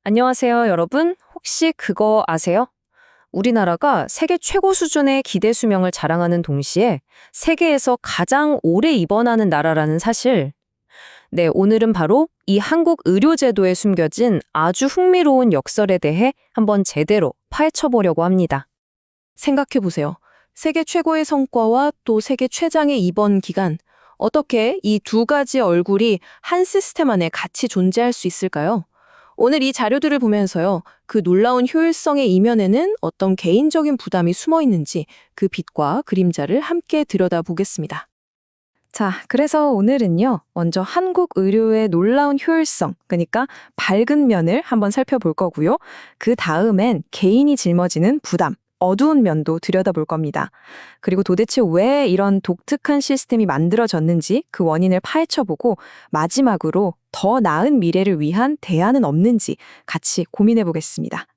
안녕하세요, 여러분. 혹시 그거 아세요? 우리나라가 세계 최고 수준의 기대 수명을 자랑하는 동시에 세계에서 가장 오래 입원하는 나라라는 사실. 네, 오늘은 바로 이 한국 의료제도에 숨겨진 아주 흥미로운 역설에 대해 한번 제대로 파헤쳐 보려고 합니다. 생각해 보세요. 세계 최고의 성과와 또 세계 최장의 입원 기간. 어떻게 이 두 가지 얼굴이 한 시스템 안에 같이 존재할 수 있을까요? 오늘 이 자료들을 보면서요, 그 놀라운 효율성의 이면에는 어떤 개인적인 부담이 숨어 있는지 그 빛과 그림자를 함께 들여다보겠습니다. 자, 그래서 오늘은요, 먼저 한국 의료의 놀라운 효율성, 그러니까 밝은 면을 한번 살펴볼 거고요. 그 다음엔 개인이 짊어지는 부담, 어두운 면도 들여다볼 겁니다. 그리고 도대체 왜 이런 독특한 시스템이 만들어졌는지 그 원인을 파헤쳐보고 마지막으로 더 나은 미래를 위한 대안은 없는지 같이 고민해 보겠습니다.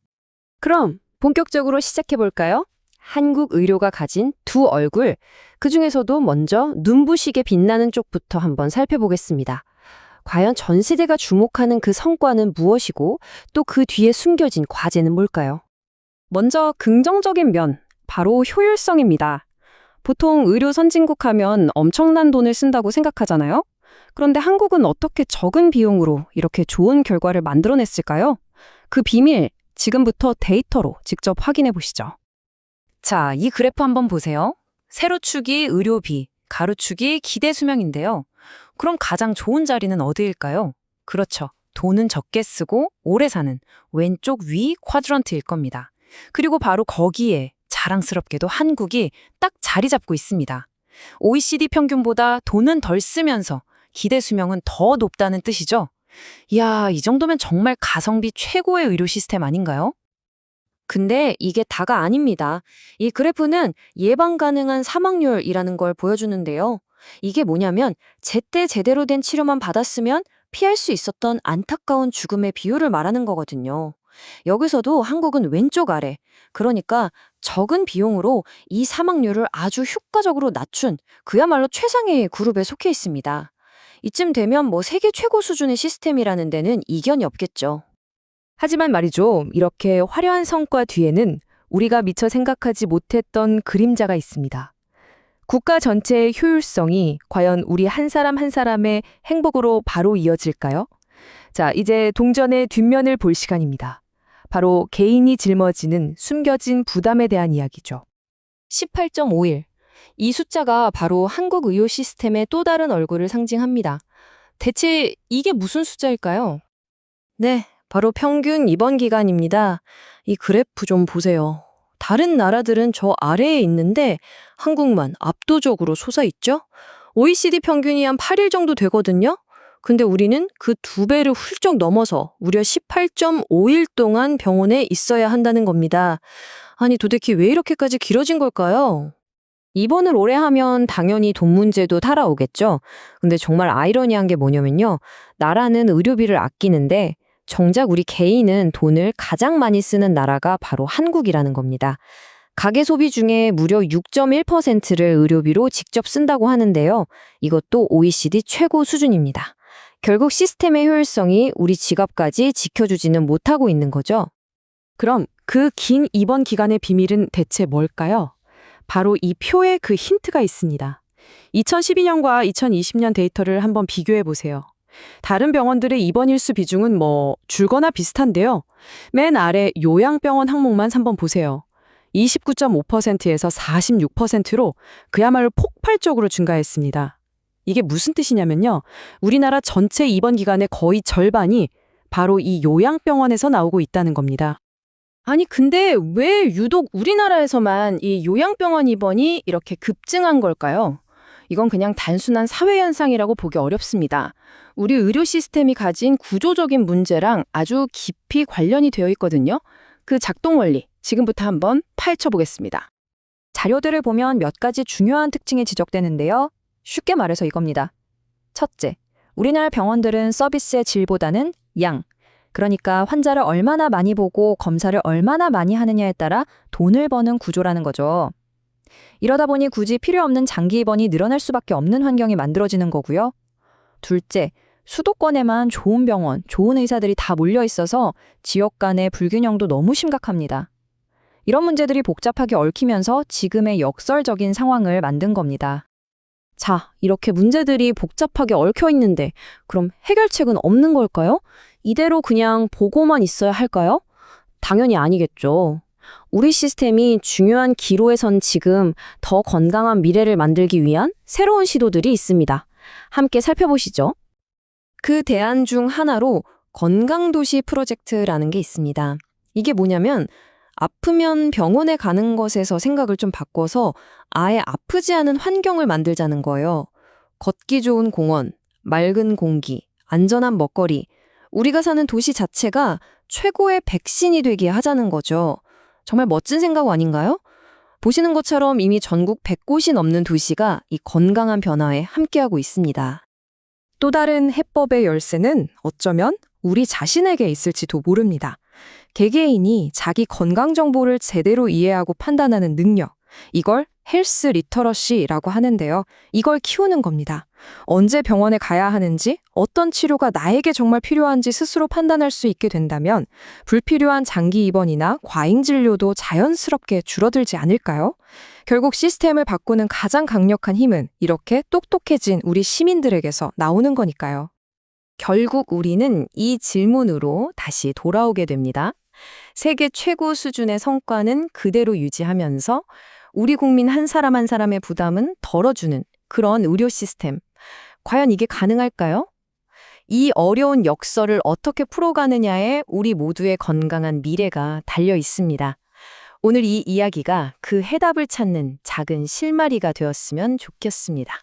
그럼 본격적으로 시작해 볼까요? 한국 의료가 가진 두 얼굴, 그중에서도 먼저 눈부시게 빛나는 쪽부터 한번 살펴보겠습니다. 과연 전 세대가 주목하는 그 성과는 무엇이고 또 그 뒤에 숨겨진 과제는 뭘까요? 먼저 긍정적인 면, 바로 효율성입니다. 보통 의료 선진국 하면 엄청난 돈을 쓴다고 생각하잖아요? 그런데 한국은 어떻게 적은 비용으로 이렇게 좋은 결과를 만들어냈을까요? 그 비밀, 지금부터 데이터로 직접 확인해 보시죠. 자, 이 그래프 한번 보세요. 세로축이 의료비, 가로축이 기대 수명인데요. 그럼 가장 좋은 자리는 어디일까요? 그렇죠. 돈은 적게 쓰고 오래 사는 왼쪽 위 쿼드런트일 겁니다. 그리고 바로 거기에 자랑스럽게도 한국이 딱 자리 잡고 있습니다. OECD 평균보다 돈은 덜 쓰면서 기대 수명은 더 높다는 뜻이죠. 이야, 이 정도면 정말 가성비 최고의 의료 시스템 아닌가요? 근데 이게 다가 아닙니다. 이 그래프는 예방 가능한 사망률이라는 걸 보여주는데요. 이게 뭐냐면 제때 제대로 된 치료만 받았으면 피할 수 있었던 안타까운 죽음의 비율을 말하는 거거든요. 여기서도 한국은 왼쪽 아래, 그러니까 적은 비용으로 이 사망률을 아주 효과적으로 낮춘 그야말로 최상의 그룹에 속해 있습니다. 이쯤 되면 뭐 세계 최고 수준의 시스템이라는 데는 이견이 없겠죠. 하지만 말이죠. 이렇게 화려한 성과 뒤에는 우리가 미처 생각하지 못했던 그림자가 있습니다. 국가 전체의 효율성이 과연 우리 한 사람 한 사람의 행복으로 바로 이어질까요? 자, 이제 동전의 뒷면을 볼 시간입니다. 바로 개인이 짊어지는 숨겨진 부담에 대한 이야기죠. 18.51. 이 숫자가 바로 한국 의료 시스템의 또 다른 얼굴을 상징합니다. 대체 이게 무슨 숫자일까요? 네, 바로 평균 입원 기간입니다. 이 그래프 좀 보세요. 다른 나라들은 저 아래에 있는데 한국만 압도적으로 솟아있죠? OECD 평균이 한 8일 정도 되거든요? 근데 우리는 그 2배를 훌쩍 넘어서 무려 18.5일 동안 병원에 있어야 한다는 겁니다. 아니 도대체 왜 이렇게까지 길어진 걸까요? 입원을 오래 하면 당연히 돈 문제도 따라오겠죠. 근데 정말 아이러니한 게 뭐냐면요. 나라는 의료비를 아끼는데 정작 우리 개인은 돈을 가장 많이 쓰는 나라가 바로 한국이라는 겁니다. 가계 소비 중에 무려 6.1%를 의료비로 직접 쓴다고 하는데요. 이것도 OECD 최고 수준입니다. 결국 시스템의 효율성이 우리 지갑까지 지켜주지는 못하고 있는 거죠. 그럼 그 긴 입원 기간의 비밀은 대체 뭘까요? 바로 이 표에 그 힌트가 있습니다. 2012년과 2020년 데이터를 한번 비교해 보세요. 다른 병원들의 입원 일수 비중은 줄거나 비슷한데요. 맨 아래 요양병원 항목만 한번 보세요. 29.5%에서 46%로 그야말로 폭발적으로 증가했습니다. 이게 무슨 뜻이냐면요. 우리나라 전체 입원 기간의 거의 절반이 바로 이 요양병원에서 나오고 있다는 겁니다. 아니, 근데 왜 유독 우리나라에서만 이 요양병원 입원이 이렇게 급증한 걸까요? 이건 그냥 단순한 사회현상이라고 보기 어렵습니다. 우리 의료 시스템이 가진 구조적인 문제랑 아주 깊이 관련이 되어 있거든요. 그 작동 원리, 지금부터 한번 파헤쳐 보겠습니다. 자료들을 보면 몇 가지 중요한 특징이 지적되는데요. 쉽게 말해서 이겁니다. 첫째, 우리나라 병원들은 서비스의 질보다는 양, 그러니까 환자를 얼마나 많이 보고 검사를 얼마나 많이 하느냐에 따라 돈을 버는 구조라는 거죠. 이러다 보니 굳이 필요 없는 장기 입원이 늘어날 수밖에 없는 환경이 만들어지는 거고요. 둘째, 수도권에만 좋은 병원, 좋은 의사들이 다 몰려 있어서 지역 간의 불균형도 너무 심각합니다. 이런 문제들이 복잡하게 얽히면서 지금의 역설적인 상황을 만든 겁니다. 자, 이렇게 문제들이 복잡하게 얽혀 있는데 그럼 해결책은 없는 걸까요? 이대로 그냥 보고만 있어야 할까요? 당연히 아니겠죠. 우리 시스템이 중요한 기로에 선 지금 더 건강한 미래를 만들기 위한 새로운 시도들이 있습니다. 함께 살펴보시죠. 그 대안 중 하나로 건강도시 프로젝트라는 게 있습니다. 이게 뭐냐면 아프면 병원에 가는 것에서 생각을 좀 바꿔서 아예 아프지 않은 환경을 만들자는 거예요. 걷기 좋은 공원, 맑은 공기, 안전한 먹거리, 우리가 사는 도시 자체가 최고의 백신이 되게 하자는 거죠. 정말 멋진 생각 아닌가요? 보시는 것처럼 이미 전국 100곳이 넘는 도시가 이 건강한 변화에 함께하고 있습니다. 또 다른 해법의 열쇠는 어쩌면 우리 자신에게 있을지도 모릅니다. 개개인이 자기 건강 정보를 제대로 이해하고 판단하는 능력, 이걸 헬스 리터러시라고 하는데요. 이걸 키우는 겁니다. 언제 병원에 가야 하는지, 어떤 치료가 나에게 정말 필요한지 스스로 판단할 수 있게 된다면 불필요한 장기 입원이나 과잉 진료도 자연스럽게 줄어들지 않을까요? 결국 시스템을 바꾸는 가장 강력한 힘은 이렇게 똑똑해진 우리 시민들에게서 나오는 거니까요. 결국 우리는 이 질문으로 다시 돌아오게 됩니다. 세계 최고 수준의 성과는 그대로 유지하면서 우리 국민 한 사람 한 사람의 부담은 덜어주는 그런 의료 시스템. 과연 이게 가능할까요? 이 어려운 역설을 어떻게 풀어가느냐에 우리 모두의 건강한 미래가 달려 있습니다. 오늘 이 이야기가 그 해답을 찾는 작은 실마리가 되었으면 좋겠습니다.